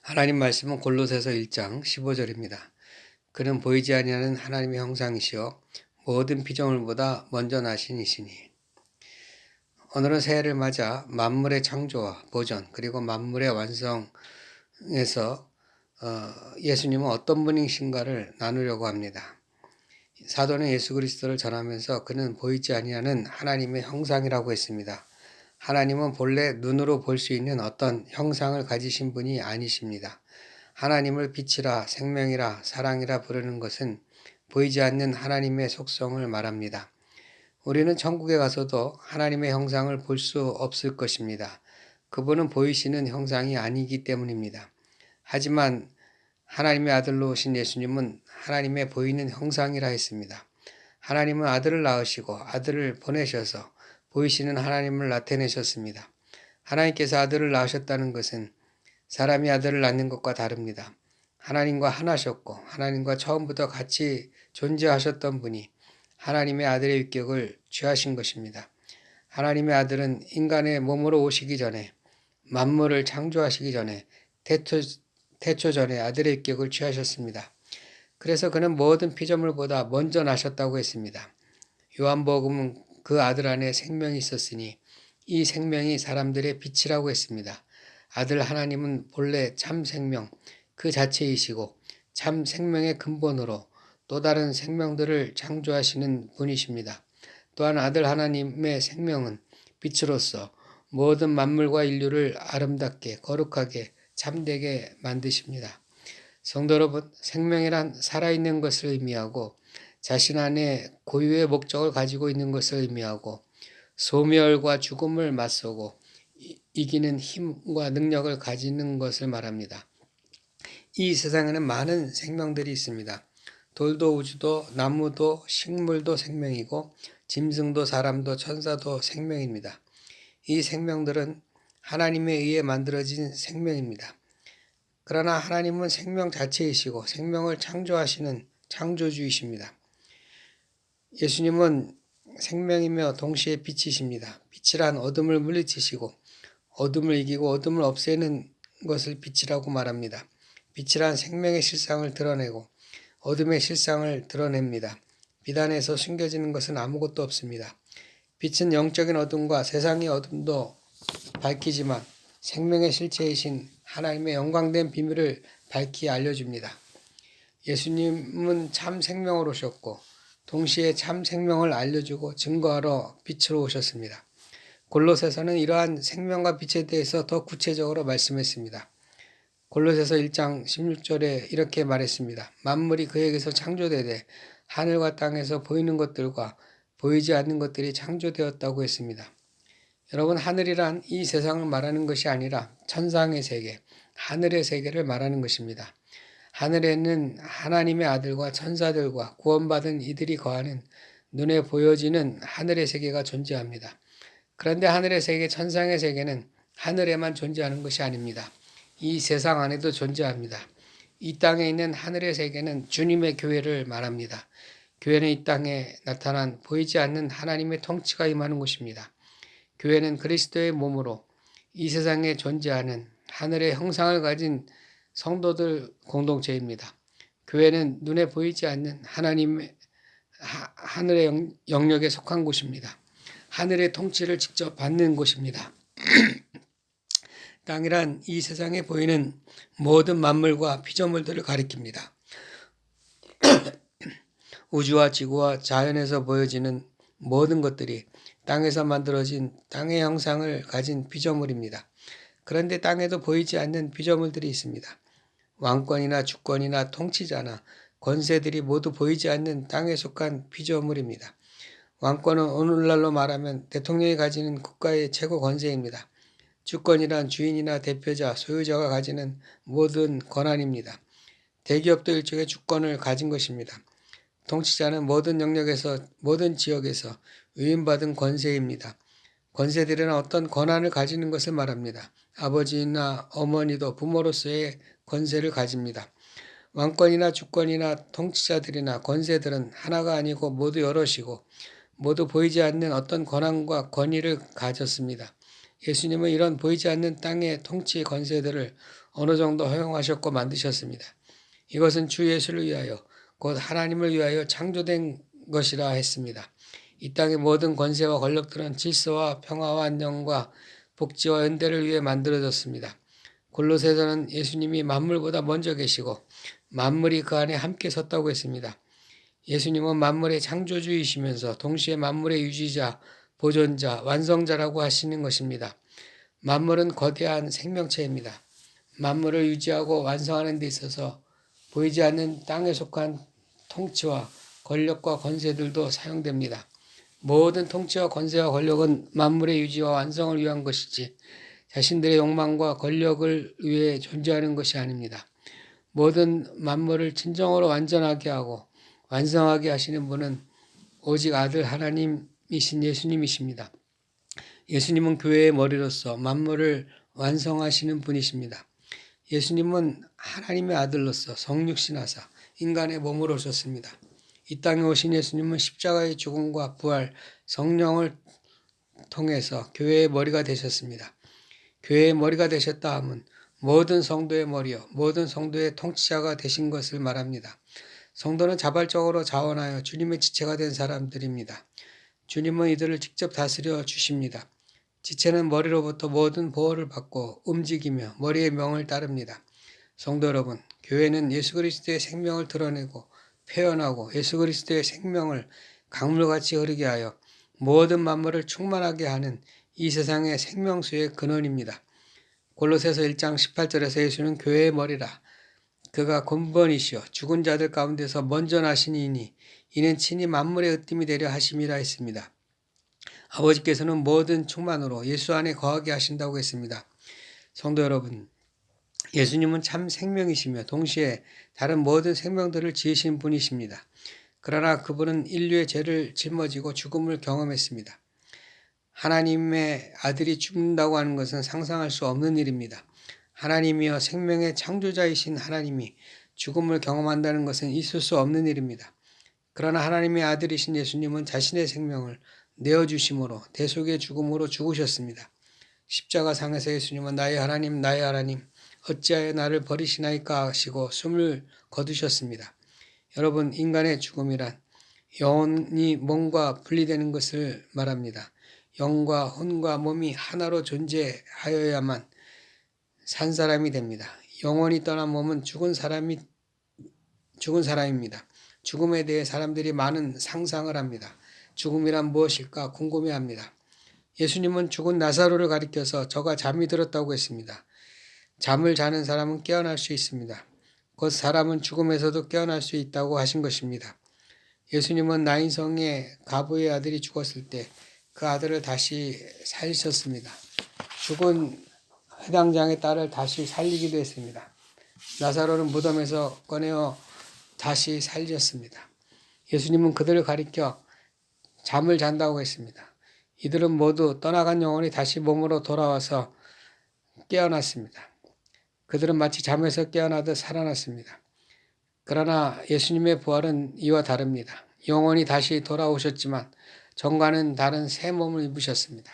하나님 말씀은 골로새서 1장 15절입니다. 그는 보이지 아니하는 하나님의 형상이시요 모든 피조물보다 먼저 나신 이시니. 오늘은 새해를 맞아 만물의 창조와 보존 그리고 만물의 완성에서 예수님은 어떤 분이신가를 나누려고 합니다. 사도는 예수 그리스도를 전하면서 그는 보이지 아니하는 하나님의 형상이라고 했습니다. 하나님은 본래 눈으로 볼 수 있는 어떤 형상을 가지신 분이 아니십니다. 하나님을 빛이라 생명이라 사랑이라 부르는 것은 보이지 않는 하나님의 속성을 말합니다. 우리는 천국에 가서도 하나님의 형상을 볼 수 없을 것입니다. 그분은 보이시는 형상이 아니기 때문입니다. 하지만 하나님의 아들로 오신 예수님은 하나님의 보이는 형상이라 했습니다. 하나님은 아들을 낳으시고 아들을 보내셔서 보이시는 하나님을 나타내셨습니다. 하나님께서 아들을 낳으셨다는 것은 사람이 아들을 낳는 것과 다릅니다. 하나님과 하나셨고 하나님과 처음부터 같이 존재하셨던 분이 하나님의 아들의 위격을 취하신 것입니다. 하나님의 아들은 인간의 몸으로 오시기 전에 만물을 창조하시기 전에 태초 전에 아들의 위격을 취하셨습니다. 그래서 그는 모든 피조물보다 먼저 나셨다고 했습니다. 요한복음은 그 아들 안에 생명이 있었으니 이 생명이 사람들의 빛이라고 했습니다. 아들 하나님은 본래 참 생명 그 자체이시고 참 생명의 근본으로 또 다른 생명들을 창조하시는 분이십니다. 또한 아들 하나님의 생명은 빛으로서 모든 만물과 인류를 아름답게 거룩하게 참되게 만드십니다. 성도 여러분, 생명이란 살아있는 것을 의미하고 자신 안에 고유의 목적을 가지고 있는 것을 의미하고 소멸과 죽음을 맞서고 이기는 힘과 능력을 가지는 것을 말합니다. 이 세상에는 많은 생명들이 있습니다. 돌도 우주도 나무도 식물도 생명이고 짐승도 사람도 천사도 생명입니다. 이 생명들은 하나님에 의해 만들어진 생명입니다. 그러나 하나님은 생명 자체이시고 생명을 창조하시는 창조주이십니다. 예수님은 생명이며 동시에 빛이십니다. 빛이란 어둠을 물리치시고 어둠을 이기고 어둠을 없애는 것을 빛이라고 말합니다. 빛이란 생명의 실상을 드러내고 어둠의 실상을 드러냅니다. 빛 안에서 숨겨지는 것은 아무것도 없습니다. 빛은 영적인 어둠과 세상의 어둠도 밝히지만 생명의 실체이신 하나님의 영광된 비밀을 밝히 알려줍니다. 예수님은 참 생명으로 오셨고 동시에 참 생명을 알려주고 증거하러 빛으로 오셨습니다. 골로새서는 이러한 생명과 빛에 대해서 더 구체적으로 말씀했습니다. 골로새서 1장 16절에 이렇게 말했습니다. 만물이 그에게서 창조되되 하늘과 땅에서 보이는 것들과 보이지 않는 것들이 창조되었다고 했습니다. 여러분, 하늘이란 이 세상을 말하는 것이 아니라 천상의 세계, 하늘의 세계를 말하는 것입니다. 하늘에는 하나님의 아들과 천사들과 구원받은 이들이 거하는 눈에 보여지는 하늘의 세계가 존재합니다. 그런데 하늘의 세계, 천상의 세계는 하늘에만 존재하는 것이 아닙니다. 이 세상 안에도 존재합니다. 이 땅에 있는 하늘의 세계는 주님의 교회를 말합니다. 교회는 이 땅에 나타난 보이지 않는 하나님의 통치가 임하는 곳입니다. 교회는 그리스도의 몸으로 이 세상에 존재하는 하늘의 형상을 가진 성도들 공동체입니다. 교회는 눈에 보이지 않는 하나님의 하늘의 영역에 속한 곳입니다. 하늘의 통치를 직접 받는 곳입니다. 땅이란 이 세상에 보이는 모든 만물과 피조물들을 가리킵니다. 우주와 지구와 자연에서 보여지는 모든 것들이 땅에서 만들어진 땅의 형상을 가진 피조물입니다. 그런데 땅에도 보이지 않는 피조물들이 있습니다. 왕권이나 주권이나 통치자나 권세들이 모두 보이지 않는 땅에 속한 피조물입니다. 왕권은 오늘날로 말하면 대통령이 가지는 국가의 최고 권세입니다. 주권이란 주인이나 대표자, 소유자가 가지는 모든 권한입니다. 대기업도 일종의 주권을 가진 것입니다. 통치자는 모든 영역에서, 모든 지역에서 위임받은 권세입니다. 권세들은 어떤 권한을 가지는 것을 말합니다. 아버지나 어머니도 부모로서의 권세를 가집니다. 왕권이나 주권이나 통치자들이나 권세들은 하나가 아니고 모두 여럿이고 모두 보이지 않는 어떤 권한과 권위를 가졌습니다. 예수님은 이런 보이지 않는 땅의 통치 권세들을 어느 정도 허용하셨고 만드셨습니다. 이것은 주 예수를 위하여 곧 하나님을 위하여 창조된 것이라 했습니다. 이 땅의 모든 권세와 권력들은 질서와 평화와 안녕과 복지와 연대를 위해 만들어졌습니다. 골로새서는 예수님이 만물보다 먼저 계시고 만물이 그 안에 함께 섰다고 했습니다. 예수님은 만물의 창조주이시면서 동시에 만물의 유지자, 보존자, 완성자라고 하시는 것입니다. 만물은 거대한 생명체입니다. 만물을 유지하고 완성하는 데 있어서 보이지 않는 땅에 속한 통치와 권력과 권세들도 사용됩니다. 모든 통치와 권세와 권력은 만물의 유지와 완성을 위한 것이지 자신들의 욕망과 권력을 위해 존재하는 것이 아닙니다. 모든 만물을 진정으로 완전하게 하고 완성하게 하시는 분은 오직 아들 하나님이신 예수님이십니다. 예수님은 교회의 머리로서 만물을 완성하시는 분이십니다. 예수님은 하나님의 아들로서 성육신하사 인간의 몸으로 오셨습니다. 이 땅에 오신 예수님은 십자가의 죽음과 부활, 성령을 통해서 교회의 머리가 되셨습니다. 교회의 머리가 되셨다 함은 모든 성도의 머리요, 모든 성도의 통치자가 되신 것을 말합니다. 성도는 자발적으로 자원하여 주님의 지체가 된 사람들입니다. 주님은 이들을 직접 다스려 주십니다. 지체는 머리로부터 모든 보호를 받고 움직이며 머리의 명을 따릅니다. 성도 여러분, 교회는 예수 그리스도의 생명을 드러내고 표현하고 예수 그리스도의 생명을 강물같이 흐르게 하여 모든 만물을 충만하게 하는 이 세상의 생명수의 근원입니다. 골로새서 1장 18절에서 예수는 교회의 머리라. 그가 근본이시여 죽은 자들 가운데서 먼저 나신 이니 이는 친히 만물의 으뜸이 되려 하심이라 했습니다. 아버지께서는 모든 충만으로 예수 안에 거하게 하신다고 했습니다. 성도 여러분, 예수님은 참 생명이시며 동시에 다른 모든 생명들을 지으신 분이십니다. 그러나 그분은 인류의 죄를 짊어지고 죽음을 경험했습니다. 하나님의 아들이 죽는다고 하는 것은 상상할 수 없는 일입니다. 하나님이여 생명의 창조자이신 하나님이 죽음을 경험한다는 것은 있을 수 없는 일입니다. 그러나 하나님의 아들이신 예수님은 자신의 생명을 내어주심으로 대속의 죽음으로 죽으셨습니다. 십자가상에서 예수님은 나의 하나님 어찌하여 나를 버리시나이까 하시고 숨을 거두셨습니다. 여러분, 인간의 죽음이란 영혼이 몸과 분리되는 것을 말합니다. 영과 혼과 몸이 하나로 존재하여야만 산 사람이 됩니다. 영혼이 떠난 몸은 죽은 사람입니다. 죽음에 대해 사람들이 많은 상상을 합니다. 죽음이란 무엇일까 궁금해합니다. 예수님은 죽은 나사로를 가리켜서 저가 잠이 들었다고 했습니다. 잠을 자는 사람은 깨어날 수 있습니다. 곧 사람은 죽음에서도 깨어날 수 있다고 하신 것입니다. 예수님은 나인성의 가부의 아들이 죽었을 때 그 아들을 다시 살리셨습니다. 죽은 회당장의 딸을 다시 살리기도 했습니다. 나사로는 무덤에서 꺼내어 다시 살렸습니다. 예수님은 그들을 가리켜 잠을 잔다고 했습니다. 이들은 모두 떠나간 영혼이 다시 몸으로 돌아와서 깨어났습니다. 그들은 마치 잠에서 깨어나듯 살아났습니다. 그러나 예수님의 부활은 이와 다릅니다. 영혼이 다시 돌아오셨지만 전과는 다른 새 몸을 입으셨습니다.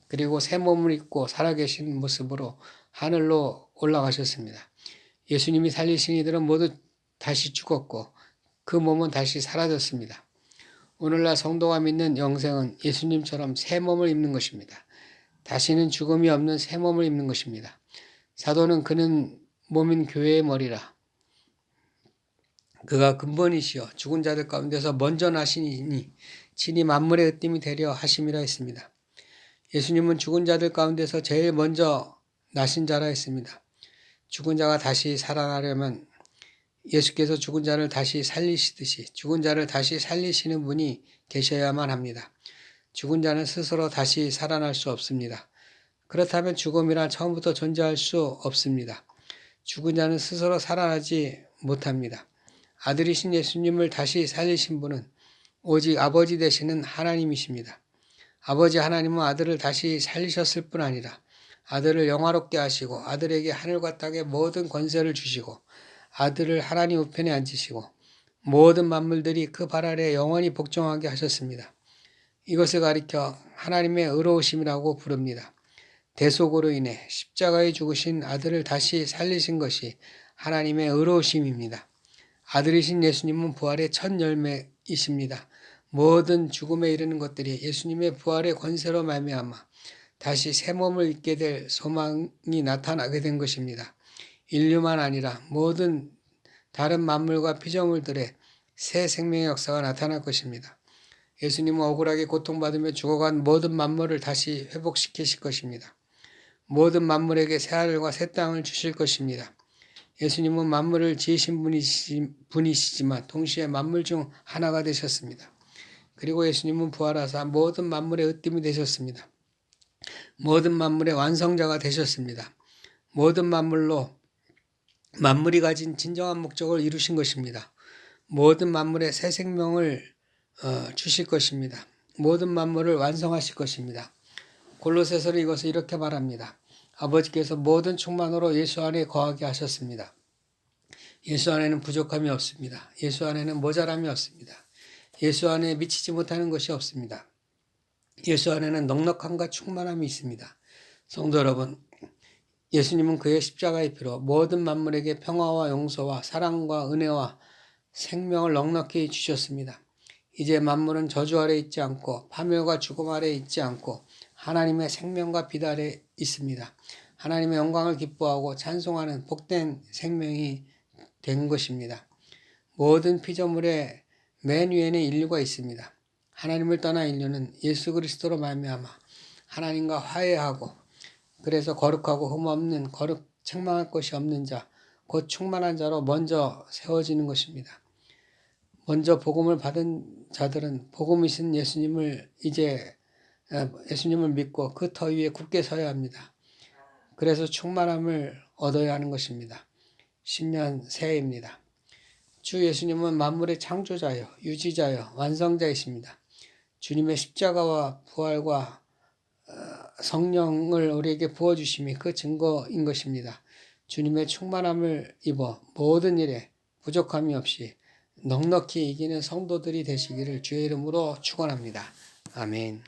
그리고 새 몸을 입고 살아계신 모습으로 하늘로 올라가셨습니다. 예수님이 살리신 이들은 모두 다시 죽었고 그 몸은 다시 사라졌습니다. 오늘날 성도가 믿는 영생은 예수님처럼 새 몸을 입는 것입니다. 다시는 죽음이 없는 새 몸을 입는 것입니다. 사도는 그는 몸인 교회의 머리라. 그가 근본이시여 죽은 자들 가운데서 먼저 나시니 친히 만물의 으뜸이 되려 하심이라 했습니다. 예수님은 죽은 자들 가운데서 제일 먼저 나신 자라 했습니다. 죽은 자가 다시 살아나려면 예수께서 죽은 자를 다시 살리시듯이 죽은 자를 다시 살리시는 분이 계셔야만 합니다. 죽은 자는 스스로 다시 살아날 수 없습니다. 그렇다면 죽음이란 처음부터 존재할 수 없습니다. 죽은 자는 스스로 살아나지 못합니다. 아들이신 예수님을 다시 살리신 분은 오직 아버지 되시는 하나님이십니다. 아버지 하나님은 아들을 다시 살리셨을 뿐 아니라 아들을 영화롭게 하시고 아들에게 하늘과 땅의 모든 권세를 주시고 아들을 하나님 우편에 앉으시고 모든 만물들이 그 발 아래 영원히 복종하게 하셨습니다. 이것을 가리켜 하나님의 의로우심이라고 부릅니다. 대속으로 인해 십자가에 죽으신 아들을 다시 살리신 것이 하나님의 의로우심입니다. 아들이신 예수님은 부활의 첫 열매이십니다. 모든 죽음에 이르는 것들이 예수님의 부활의 권세로 말미암아 다시 새 몸을 입게 될 소망이 나타나게 된 것입니다. 인류만 아니라 모든 다른 만물과 피조물들의 새 생명의 역사가 나타날 것입니다. 예수님은 억울하게 고통받으며 죽어간 모든 만물을 다시 회복시키실 것입니다. 모든 만물에게 새 하늘과 새 땅을 주실 것입니다. 예수님은 만물을 지으신 분이시지만 동시에 만물 중 하나가 되셨습니다. 그리고 예수님은 부활하사 모든 만물의 으뜸이 되셨습니다. 모든 만물의 완성자가 되셨습니다. 모든 만물로 만물이 가진 진정한 목적을 이루신 것입니다. 모든 만물에 새 생명을 주실 것입니다. 모든 만물을 완성하실 것입니다. 골로새서는 이것을 이렇게 말합니다. 아버지께서 모든 충만으로 예수 안에 거하게 하셨습니다. 예수 안에는 부족함이 없습니다. 예수 안에는 모자람이 없습니다. 예수 안에 미치지 못하는 것이 없습니다. 예수 안에는 넉넉함과 충만함이 있습니다. 성도 여러분, 예수님은 그의 십자가의 피로 모든 만물에게 평화와 용서와 사랑과 은혜와 생명을 넉넉히 주셨습니다. 이제 만물은 저주 아래 있지 않고 파멸과 죽음 아래 있지 않고 하나님의 생명과 빛 아래 있습니다. 하나님의 영광을 기뻐하고 찬송하는 복된 생명이 된 것입니다. 모든 피조물의 맨 위에는 인류가 있습니다. 하나님을 떠난 인류는 예수 그리스도로 말미암아 하나님과 화해하고 그래서 거룩하고 흠없는 책망할 것이 없는 자, 곧 충만한 자로 먼저 세워지는 것입니다. 먼저 복음을 받은 자들은 복음이신 예수님을 믿고 그 터 위에 굳게 서야 합니다. 그래서 충만함을 얻어야 하는 것입니다. 신년 새해입니다. 주 예수님은 만물의 창조자요, 유지자요, 완성자이십니다. 주님의 십자가와 부활과 성령을 우리에게 부어주심이 그 증거인 것입니다. 주님의 충만함을 입어 모든 일에 부족함이 없이 넉넉히 이기는 성도들이 되시기를 주의 이름으로 축원합니다. 아멘.